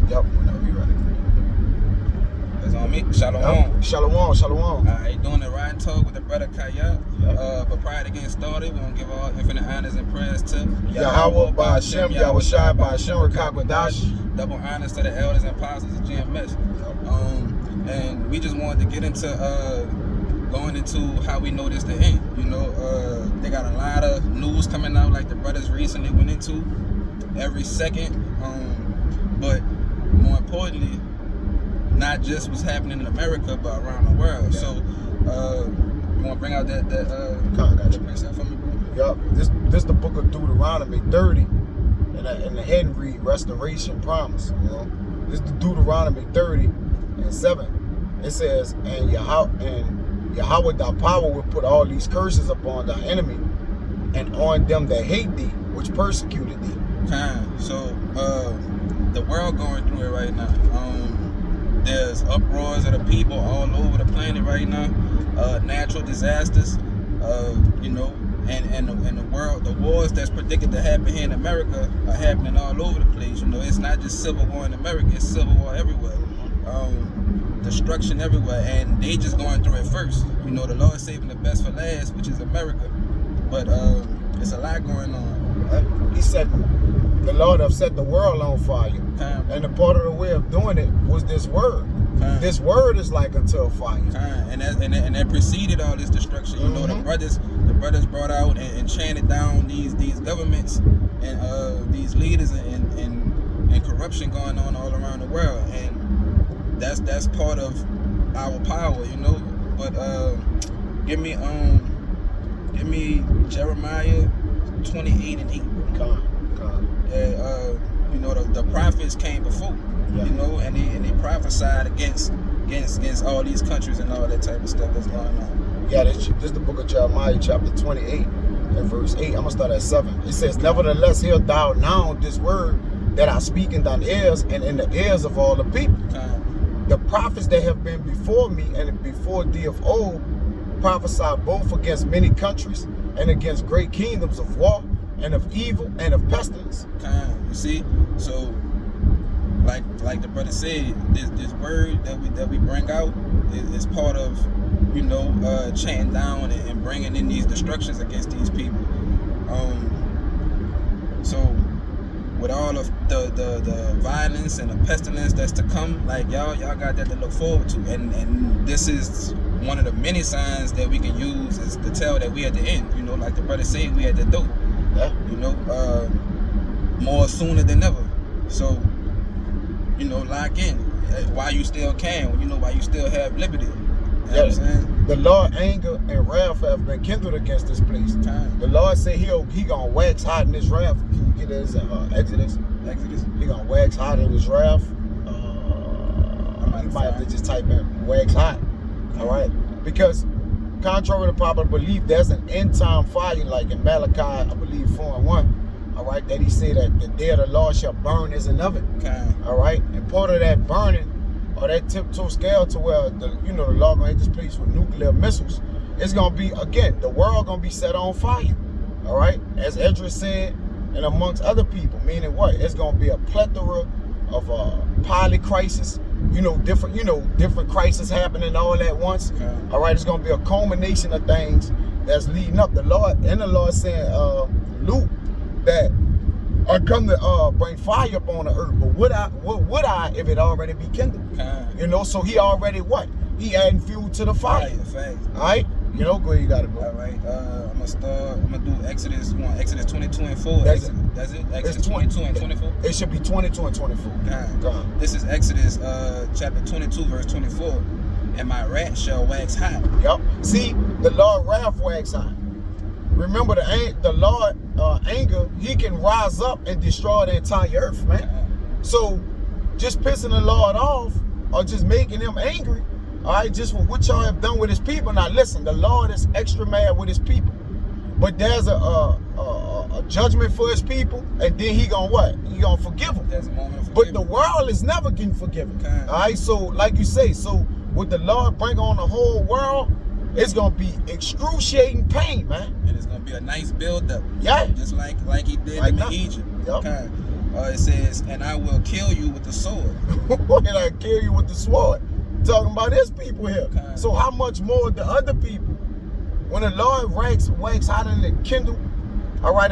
Yep, whenever you're ready. It's on me. Shalom. Yep. Shalom. Alright, doing the Ride and Talk with the brother Kaya. Yep. But prior to getting started, we're gonna give all infinite honors and prayers to Yahweh Ba'Hashem, Yahweh Shai Ba'Hashem, Rakakwadash. Double honors to the elders and apostles of GMS. And we just wanted to get into going into how we know this to end. You know, they got a lot of news coming out, like the brothers recently went into every second. But more importantly, not just what's happening in America, but around the world. Yeah. So, you want to bring out that precept for me, bro? Yup. This the book of Deuteronomy 30, and the heading read Restoration Promise. You know, this is the Deuteronomy 30 and 7. It says, and Yahweh thy power will put all these curses upon thy enemy, and on them that hate thee, which persecuted thee. So, the world going through it right now. There's uproars of the people all over the planet right now. Natural disasters, you know, and the world, the wars that's predicted to happen here in America are happening all over the place. You know, it's not just civil war in America; it's civil war everywhere. Destruction everywhere, and they just going through it first. You know, the Lord saving the best for last, which is America. But it's a lot going on. He said, the Lord have set the world on fire. And the part of the way of doing it was this word. This word is like unto a fire. And that preceded all this destruction. You know, the brothers brought out and chanted down these governments and these leaders and corruption going on all around the world. And that's part of our power, you know. But give me Jeremiah 28 and 8. You know, the prophets came before, you know, and they prophesied against all these countries and all that type of stuff that's going on. Yeah, this is the book of Jeremiah, chapter 28, and verse 8. I'm gonna start at 7. It says, nevertheless, hear thou now this word that I speak in thine ears and in the ears of all the people. The prophets that have been before me and before thee of old prophesied both against many countries and against great kingdoms of war and of evil and of pestilence. You see, so like the brother said, this word that we bring out is part of, you know, chanting down and bringing in these destructions against these people. So with all of the violence and the pestilence that's to come, like y'all got that to look forward to, and this is one of the many signs that we can use is to tell that we at the end. You know, like the brother said, we at the door. Yeah. You know, more sooner than ever. So, you know, lock in while you still can. You know, while you still have liberty. You know what I'm saying? The Lord anger and wrath have been kindled against this place. The Lord said he gonna wax hot in his wrath. Can you get this Exodus? He gonna wax hot in his wrath. You might have to just type in wax hot. All right, because contrary to popular belief, there's an end time fire, like in Malachi, I believe 4:1. All right, that he said that the day of the Lord shall burn as an oven. All right, and part of that burning, or that tiptoe scale to where the Lord gonna hit this place with nuclear missiles. It's gonna be, again, the world gonna be set on fire. All right, as Edris said, and amongst other people, meaning what? It's gonna be a plethora of pilot crisis. Different crises happening all at once. All right, it's gonna be a culmination of things that's leading up. The Lord saying, Luke, that I come to bring fire upon the earth, but what would I if it already be kindled? You know, so he already what? He adding fuel to the fire. All right, you know, go ahead, you gotta go. All right, I'm gonna do Exodus 1, Exodus 22 and 4. That's it. Exodus 22 and 24. It should be 22 and 24. This is Exodus chapter 22, verse 24. And my wrath shall wax hot. Yep. See, the Lord wrath wax hot. Remember, the Lord anger, he can rise up and destroy the entire earth, man. So just pissing the Lord off or just making him angry, all right, just for what y'all have done with his people. Now listen, the Lord is extra mad with his people, but there's a judgment for his people, and then he gonna what? He gonna forgive them. There's a moment of but the world is never getting forgiven. All right, so like you say, so with the Lord bring on the whole world, it's gonna be excruciating pain, man. And it's gonna be a nice build up. Yeah. Just like he did in Egypt. Yep. It says, and I will kill you with the sword. And I kill you with the sword. Talking about his people here. Okay. So how much more the other people? When the Lord wax hot in the kindle, all right,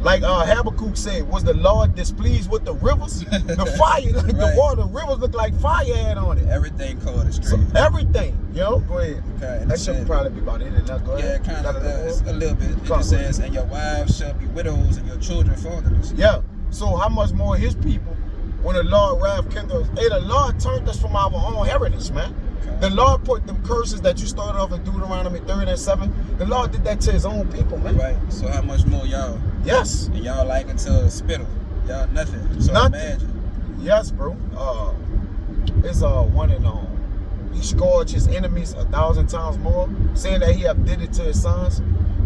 like Habakkuk said, was the Lord displeased with the rivers? The fire, like Right. the water, the rivers look like fire had on it. Everything called it So straight. everything, go ahead. Okay, and That it should said- probably be about it. Now, go Yeah, ahead. kind of Got does a little bit. It Come just on. says, and your wives shall be widows, and your children fatherless. Yeah. So how much more his people when the Lord wrath kindles? Hey, the Lord turned us from our own heritage, man. Okay. The Lord put them curses that you started off in Deuteronomy 30 and 7. The Lord did that to his own people, man. Right. So how much more y'all? Yes. And y'all like until spittle. Y'all nothing. So Nothing. imagine. Yes, bro. It's one and all. He scourged his enemies 1,000 times more, saying that he have did it to his sons.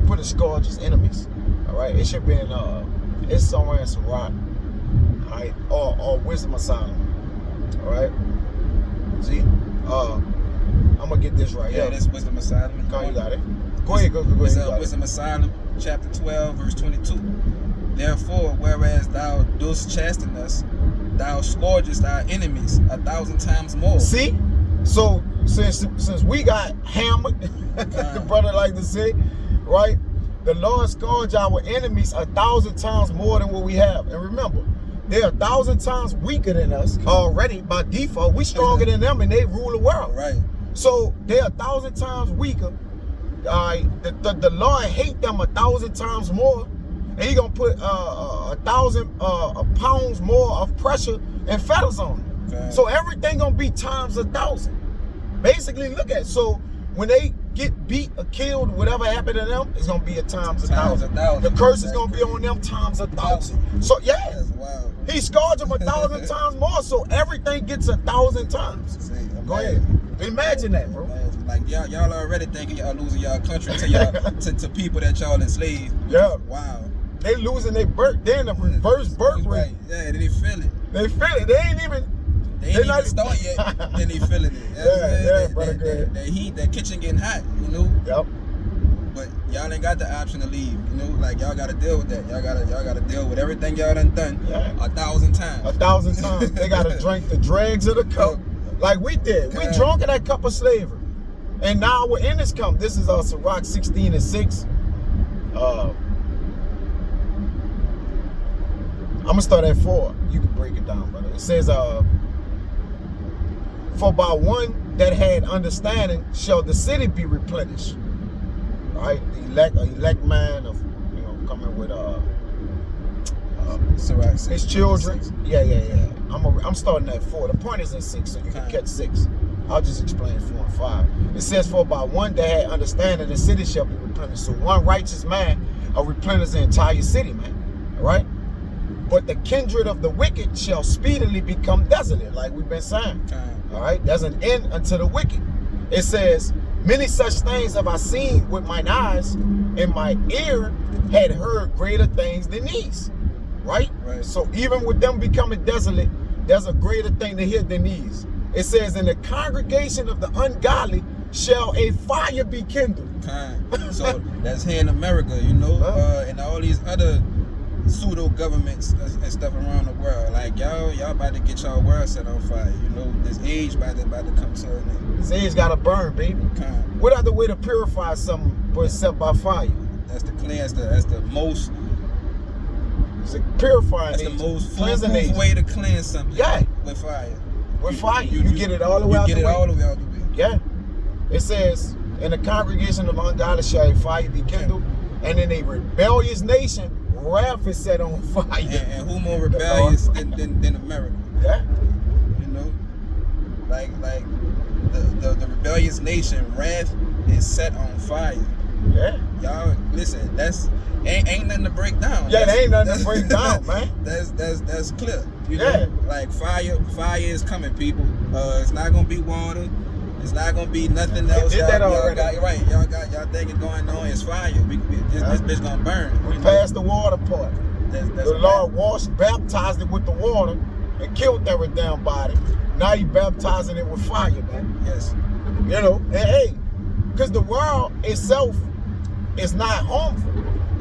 Put a scourge his enemies. All right. It should be in it's somewhere in Sirach. All right. Or Wisdom of Solomon. All right. See. I'm gonna get this right Yeah, here. this Wisdom of Solomon. Go, you got it. Go ahead. Go It's ahead. You got it. Wisdom of Solomon, chapter 12, verse 22. Therefore, whereas thou dost chasten us, thou scourgest our enemies 1,000 times more. See, so since we got hammered, the brother like to say, right? The Lord scourged our enemies 1,000 times more than what we have. And remember, they're 1,000 times weaker than us already by default. We stronger than them, and they rule the world. Right. So they're 1,000 times weaker. The Lord hate them 1,000 times more, and He gonna put 1,000 pounds more of pressure and fetters on them. Okay. So everything gonna be times 1,000. Basically, look at it. So when they get beat or killed, whatever happened to them, it's gonna be a times 1,000. 1,000. The curse is gonna be on them times 1,000. So yeah, That's wild. He scourged them 1,000 times more. So everything gets 1,000 times. See, Go ahead. Imagine that, bro. Imagine. Like y'all already thinking y'all losing y'all country to y'all to people that y'all enslaved. Yeah. Wow. They losing their birth. They're in a reverse birth rate. Right. Yeah, they feel it. They feel it. They ain't even. They ain't even start yet, then they feeling it. Yeah, brother, go ahead. That heat, that kitchen getting hot, you know. Yep. But y'all ain't got the option to leave, you know. Like y'all gotta deal with that. Y'all gotta deal with everything y'all done Yeah. 1,000 times. 1,000 times. They gotta drink the dregs of the cup, like we did. We Okay. drunk in that cup of slavery, and now we're in this cup. This is Sirach 16 and 6. I'm gonna start at 4. You can break it down, brother. It says, for by one that had understanding shall the city be replenished. Right? The elect man of, coming with Sirach his 16, children. 6. Yeah. I'm starting at 4. The point is in 6, so you can Okay. catch 6. I'll just explain 4 and 5. It says, for by one that had understanding, the city shall be replenished. So one righteous man will replenish the entire city, man. All right? But the kindred of the wicked shall speedily become desolate, like we've been saying. Okay. All right? There's an end unto the wicked. It says, many such things have I seen with mine eyes, and my ear had heard greater things than these. Right? Right. So even with them becoming desolate, there's a greater thing to hear than these. It says, in the congregation of the ungodly shall a fire be kindled. Okay. So that's here in America, you know, and all these other pseudo governments and stuff around the world. Like y'all about to get y'all world set on fire. You know, this age about to come to an end. This age gotta burn, baby. Okay. What other way to purify something but except by fire? That's the clean. That's the most. It's a purifying That's the agent, most cleansing foolproof agent. way to cleanse something. Yeah. With fire. With fire. You get it all the way you out get the it way. all the way out the way. Yeah. It says, in the congregation of ungodly shall a fire be kindled, and in a rebellious nation, wrath is set on fire. And who more rebellious than America? Yeah. You know, like the rebellious nation, wrath is set on fire. Yeah. Y'all listen, that's ain't nothing to break down. Yeah, That's- there ain't nothing to that's- break down, man. That's clear. You Yeah. know, like fire is coming, people. It's not gonna be water. It's not gonna be nothing else. did that y'all already. got right. Y'all think it's going on. It's fire. This bitch gonna burn. We you know? passed the water part. That's The Lord washed, baptized it with the water, and killed every damn body. Now you baptizing it with fire, man. Yes. You know, and hey, because the world itself is not harmful.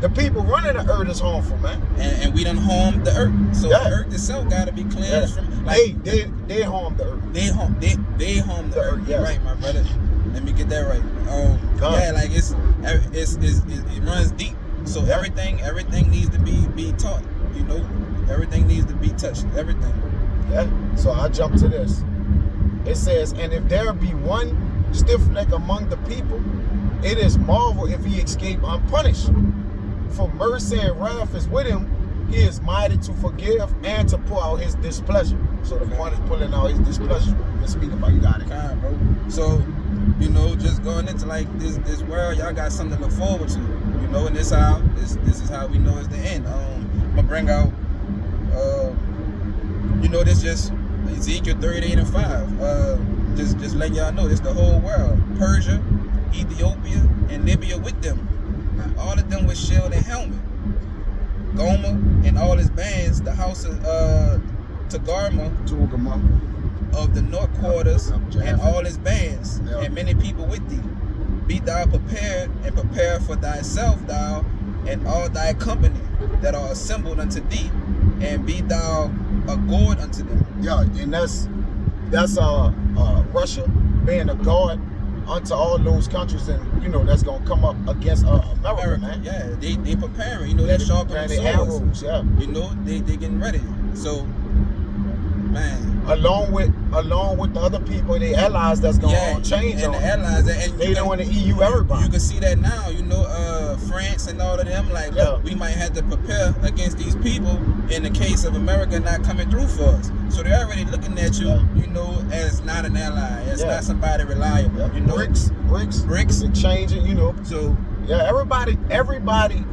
The people running the earth is harmful, man. And we done harmed the earth. So Yeah. the earth itself gotta be cleansed from They harm the earth. they harm the earth. Yes. Right, my brother. Let me get that right. Yeah, like it runs deep. So everything needs to be taught. You know, everything needs to be touched. Everything. Yeah. So I jump to this. It says, and if there be one stiff neck among the people, it is marvel if he escape unpunished. For mercy and wrath is with him. He is mighty to forgive and to pour out his displeasure. So the point is pulling out his displeasure. Let's speak about you got it. Kind, bro. So, you know, just going into like this world, y'all got something to look forward to. You know, and this is how we know it's the end. I'm gonna bring out you know, this just Ezekiel 38:5. Just letting y'all know this the whole world. Persia, Ethiopia, and Libya with them. All of them with shield and helmet. Gomer and all his bands, the house of Togarmah of the north quarters, and all his bands, and many people with thee. Be thou prepared, and prepare for thyself, thou and all thy company that are assembled unto thee, and be thou a guard unto them. Yeah, and that's Russia being a guard unto all those countries, and you know that's gonna come up against America, man. Yeah, they preparing. You know, they're sharpening their swords. arrows. Yeah, you know they getting ready. So, man, along with the other people, the allies that's gonna change and on the allies, and they don't want to EU everybody. You can see that now. You know, France and all of them. Like, look, we might have to prepare against these people in the case of America not coming through for us. So they're already looking at you, you know, as not an ally, as not somebody reliable. You know, BRICS are changing. You know, so yeah, everybody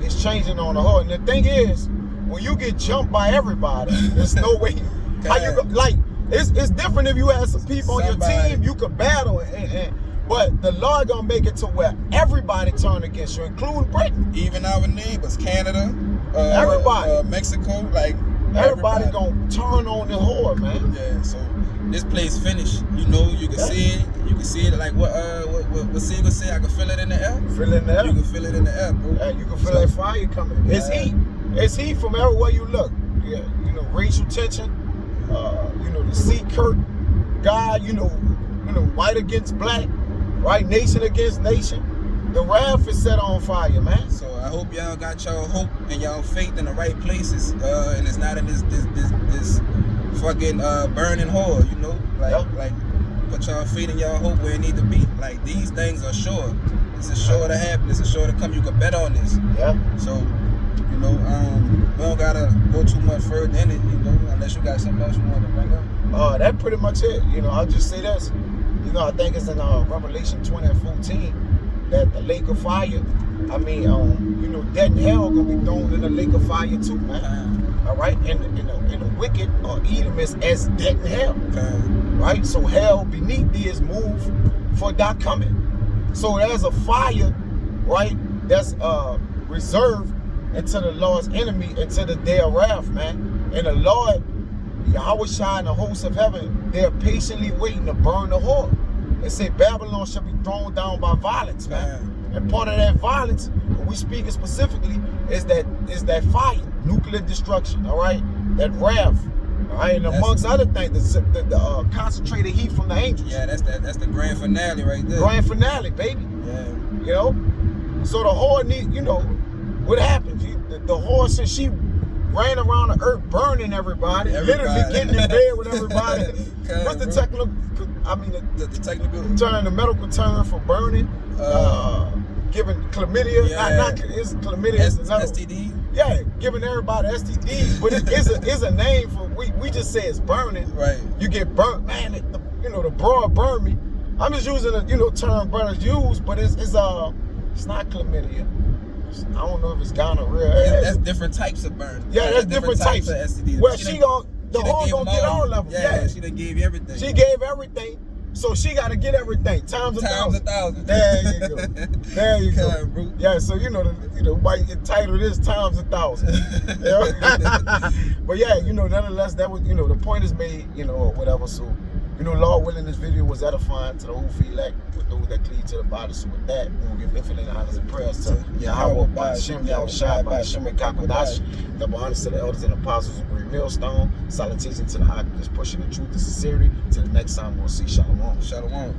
is changing on the whole. And the thing is, when you get jumped by everybody, there's no way. How you go, like it's different if you have some people on your team you could battle, but the Lord gonna make it to where everybody turn against you, including Britain, even our neighbors, Canada, everybody, Mexico, like everybody gonna turn on the whore, man. Yeah, so this place finished. You know, you can see it. You can see it like what Siegel say. I can feel it in the air. Feel it in the air. You can feel it in the air, bro. Yeah, you can feel that fire coming. It's heat. It's heat from everywhere you look. Yeah, you know, racial tension. You know, the sea curtain, God, you know, white against black, right? Nation against nation. The wrath is set on fire, man. So I hope y'all got y'all hope and y'all faith in the right places, and it's not in this fucking burning hole, you know, like put y'all faith and y'all hope where it need to be. Like these things are sure. It's a sure to happen. It's a sure to come. You can bet on this. Yeah. So, you know, we don't gotta go too much further in it, you know, unless you got something else you want to bring up. That pretty much it. You know, I'll just say this. You know, I think it's in Revelation 20:14 that the lake of fire. I mean, you know, death and hell gonna be thrown in the lake of fire too, man. All right, and the wicked or Edom is as death and hell. Right, so hell beneath thee is moved for thy coming. So there's a fire, right? That's reserved into the Lord's enemy, into the day of wrath, man. And the Lord, Yahweh Shai and the hosts of heaven, they're patiently waiting to burn the whore. It said Babylon shall be thrown down by violence, man. And part of that violence, when we speaking specifically, is that fire, nuclear destruction, all right? That wrath, all right? And amongst other things, the concentrated heat from the angels. Yeah, that's the grand finale right there. Grand finale, baby. Yeah. You know? So the whore need, you know, what happened? The whore, since she ran around the earth burning everybody. Literally getting in bed with everybody. What's the technical, the technical term, the medical term for burning? Giving chlamydia, it's chlamydia. STD? Yeah, giving everybody STDs, but it is a name for, we just say it's burning. Right. You get burnt, man, the broad burn me. I'm just using a, term brothers use, but it's not chlamydia. I don't know if it's gonorrhea. That's different types of burn. Yeah, that's different types of STDs. Well, the whore gonna get all of them. Yeah, she done gave you everything. She gave everything. So she got to get everything times a thousand. There you go. There you go. Yeah. So might entitle this times 1,000. But yeah, nonetheless, that was the point is made, or whatever. So You know, Lord willing, this video was edifying to the whole elect, with those that cleave to the body. So with that, we're going to give infinite honors and prayers to Yahweh, Ba'ashem, Yahushua, Ba'ashem, and Kakadash. Double honors to the elders and apostles of Great Millstone. Salutation to the occupants pushing the truth and sincerity. Till the next time, we'll see. Shalom. Shalom.